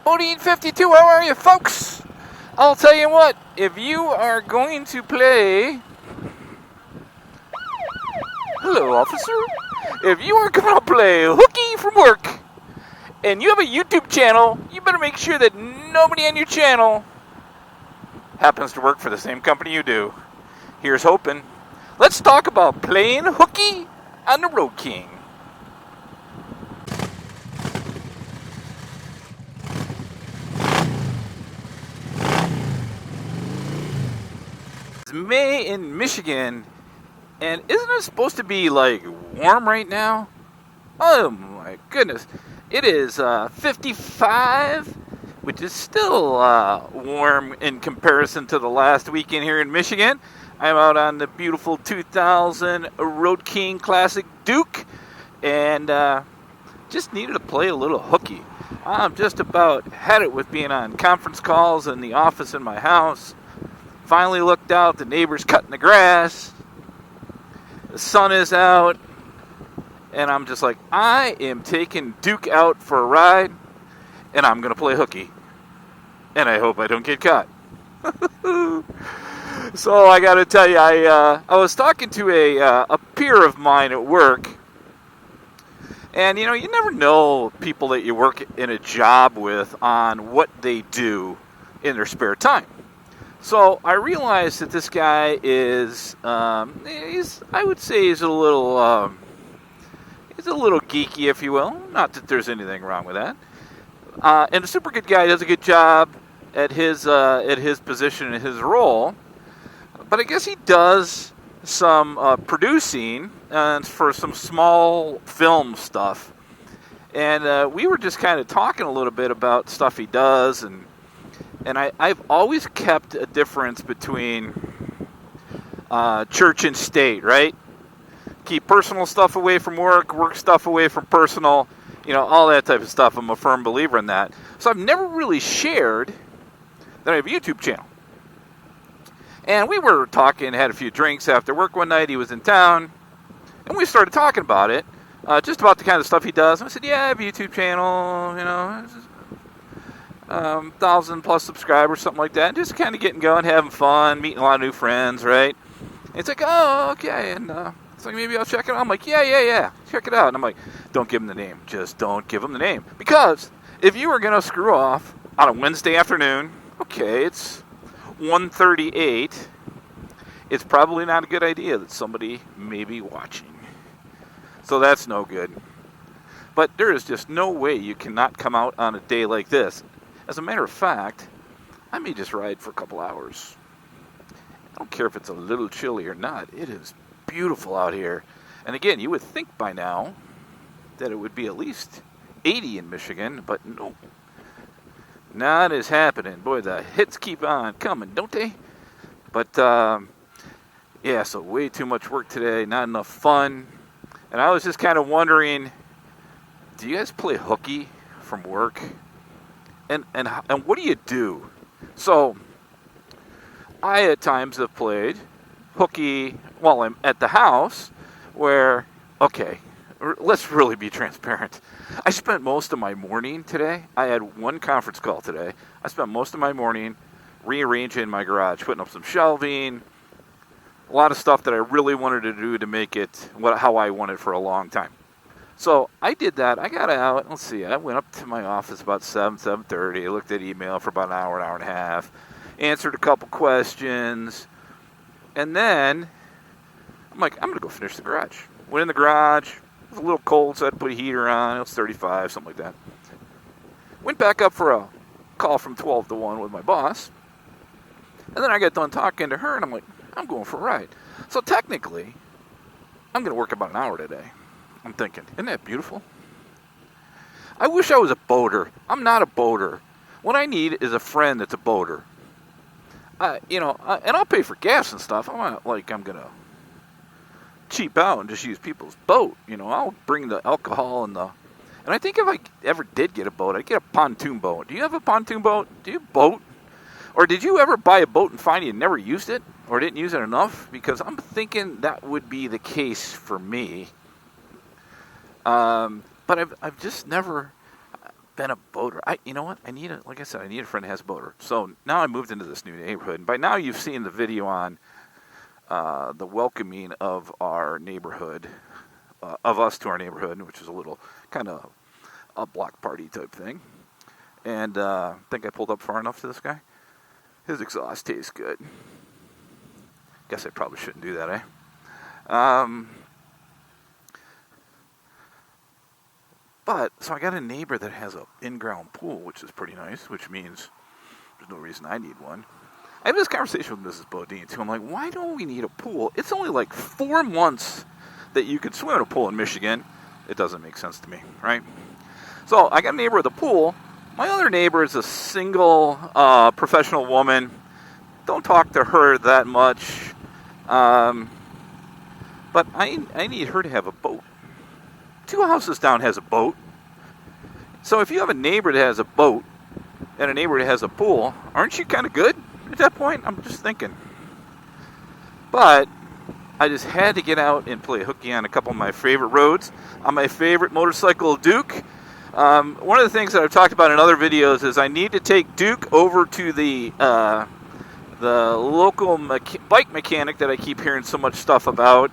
Bodine52, how are you, folks? I'll tell you what, if you are going to play... Hello, officer. If you are going to play hooky from work, and you have a YouTube channel, you better make sure that nobody on your channel happens to work for the same company you do. Here's hoping. Let's talk about playing hooky on the Road King. It's May in Michigan, and isn't it supposed to be like warm right now? Oh my goodness. It is 55, which is still warm in comparison to the last weekend here in Michigan. I'm out on the beautiful 2000 Road King Classic Duke, and just needed to play a little hooky. I'm just about had it with being on conference calls in the office in my house. Finally looked out, the neighbor's cutting the grass. The sun is out. And I'm just like, I am taking Duke out for a ride, and I'm going to play hooky. And I hope I don't get caught. So I got to tell you, I was talking to a peer of mine at work. And, you know, you never know people that you work in a job with on what they do in their spare time. So I realized that this guy is, I would say he's a little... He's a little geeky, if you will. Not that there's anything wrong with that. And a super good guy, does a good job at his position and his role. But I guess he does some producing for some small film stuff. And we were just kind of talking a little bit about stuff he does. And I've always kept a difference between church and state, right? Keep personal stuff away from work, work stuff away from personal, you know, all that type of stuff. I'm a firm believer in that. So I've never really shared that I have a YouTube channel. And we were talking, had a few drinks after work one night. He was in town, and we started talking about it, just about the kind of stuff he does. And I said, yeah, I have a YouTube channel, you know, 1,000 plus subscribers, something like that. And just kind of getting going, having fun, meeting a lot of new friends, right? And it's like, oh, okay, and... so maybe I'll check it out. I'm like, yeah. Check it out. And I'm like, don't give him the name. Just don't give him the name. Because if you were going to screw off on a Wednesday afternoon, okay, it's 1:38. It's probably not a good idea that somebody may be watching. So that's no good. But there is just no way you cannot come out on a day like this. As a matter of fact, I may just ride for a couple hours. I don't care if it's a little chilly or not. It is beautiful out here. And again, you would think by now that it would be at least 80 in Michigan, but no. Not is happening. Boy, the hits keep on coming, don't they? But, yeah, so way too much work today, not enough fun. And I was just kind of wondering, do you guys play hooky from work? And what do you do? So, I at times have played hooky while I'm at the house, where, okay, let's really be transparent. I spent most of my morning today. I had one conference call today. I spent most of my morning rearranging my garage, putting up some shelving, a lot of stuff that I really wanted to do to make it how I wanted for a long time. So I did that. I got out. Let's see. I went up to my office about 7:30. I looked at email for about an hour and a half, answered a couple questions, and then I'm like, I'm going to go finish the garage. Went in the garage. It was a little cold, so I had to put a heater on. It was 35, something like that. Went back up for a call from 12 to 1 with my boss. And then I got done talking to her, and I'm like, I'm going for a ride. So technically, I'm going to work about an hour today. I'm thinking, isn't that beautiful? I wish I was a boater. I'm not a boater. What I need is a friend that's a boater. And I'll pay for gas and stuff. I'm not like I'm going to cheap out and just use people's boat. You know, I'll bring the alcohol and I think if I ever did get a boat, I'd get a pontoon boat. Do you have a pontoon boat? Do you boat? Or did you ever buy a boat and find you never used it or didn't use it enough? Because I'm thinking that would be the case for me. But I've just never, been a boater. You know what? Like I said, I need a friend that has a boater. So now I moved into this new neighborhood. And by now you've seen the video on the welcoming of our neighborhood, of us to our neighborhood, which is a little kind of a block party type thing. And I think I pulled up far enough to this guy. His exhaust tastes good. Guess I probably shouldn't do that, eh? So I got a neighbor that has an in-ground pool, which is pretty nice, which means there's no reason I need one. I had this conversation with Mrs. Bodine, too. I'm like, why don't we need a pool? It's only like 4 months that you could swim in a pool in Michigan. It doesn't make sense to me, right? So I got a neighbor with a pool. My other neighbor is a single professional woman. Don't talk to her that much. But I need her to have a boat. 2 houses down has a boat. So if you have a neighbor that has a boat and a neighbor that has a pool, aren't you kind of good at that point? I'm just thinking. But I just had to get out and play hooky on a couple of my favorite roads. On my favorite motorcycle, Duke. One of the things that I've talked about in other videos is I need to take Duke over to the local bike mechanic that I keep hearing so much stuff about,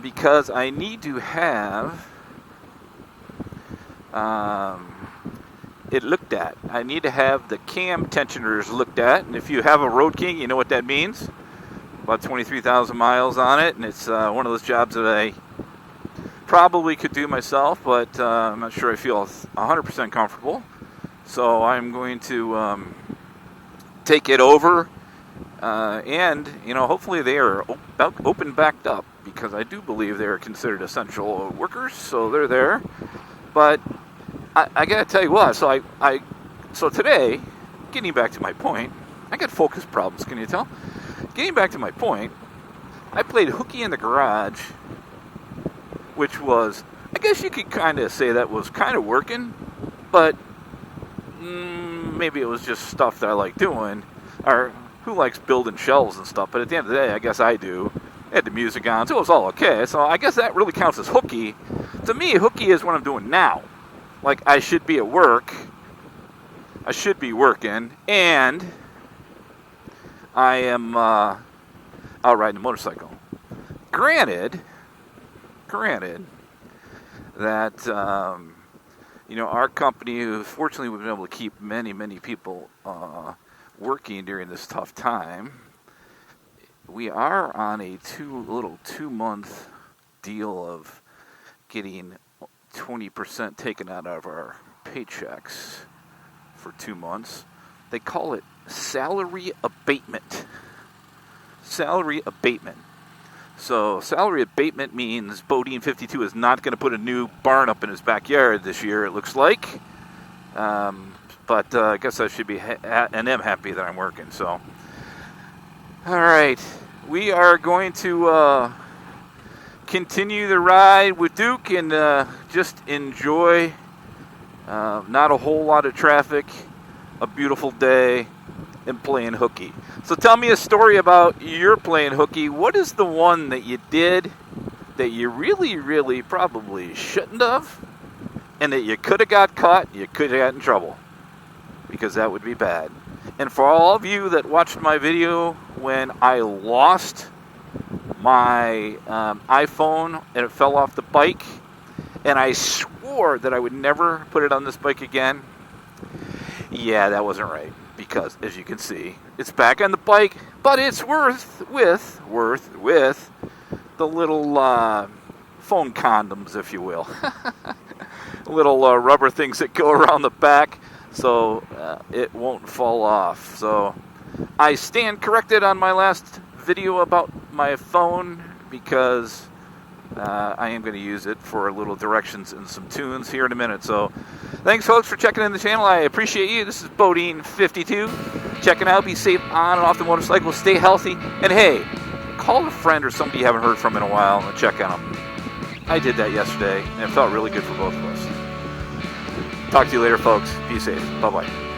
because I need to have it looked at. I need to have the cam tensioners looked at, and if you have a Road King, you know what that means. About 23,000 miles on it, and it's one of those jobs that I probably could do myself, but I'm not sure I feel 100% comfortable. So I'm going to take it over, and hopefully they are open backed up, because I do believe they are considered essential workers, so they're there. But I gotta tell you what. So so today, getting back to my point, I got focus problems. Can you tell? Getting back to my point, I played hooky in the garage, which was, I guess you could kind of say that was kind of working, but maybe it was just stuff that I like doing, or who likes building shelves and stuff. But at the end of the day, I guess I do. I had the music on, so it was all okay. So I guess that really counts as hooky. To me, hooky is what I'm doing now. Like, I should be at work, I should be working, and I am out riding a motorcycle. Granted that our company, fortunately, we've been able to keep many people working during this tough time. We are on a 2-month deal of getting 20% taken out of our paychecks for 2 months. They call it salary abatement. Salary abatement. So salary abatement means Bodine 52 is not going to put a new barn up in his backyard this year, it looks like. But I guess I should be and am happy that I'm working. So, all right, we are going to continue the ride with Duke and just enjoy. Not a whole lot of traffic, a beautiful day, and playing hooky. So tell me a story about your playing hooky. What is the one that you did that you really probably shouldn't have, and that you could have got caught, you could have got in trouble? Because that would be bad. And for all of you that watched my video when I lost my iPhone and it fell off the bike, and I swore that I would never put it on this bike again, yeah, that wasn't right. Because, as you can see, it's back on the bike, but it's worth with the little phone condoms, if you will. Little rubber things that go around the back, so it won't fall off. So I stand corrected on my last video about my phone, because I am going to use it for little directions and some tunes here in a minute. So thanks, folks, for checking in the channel. I appreciate you. This is Bodine 52. Checking out. Be safe on and off the motorcycle. Stay healthy. And hey, call a friend or somebody you haven't heard from in a while and check on them. I did that yesterday, and it felt really good for both of us. Talk to you later, folks. Be safe. Bye-bye.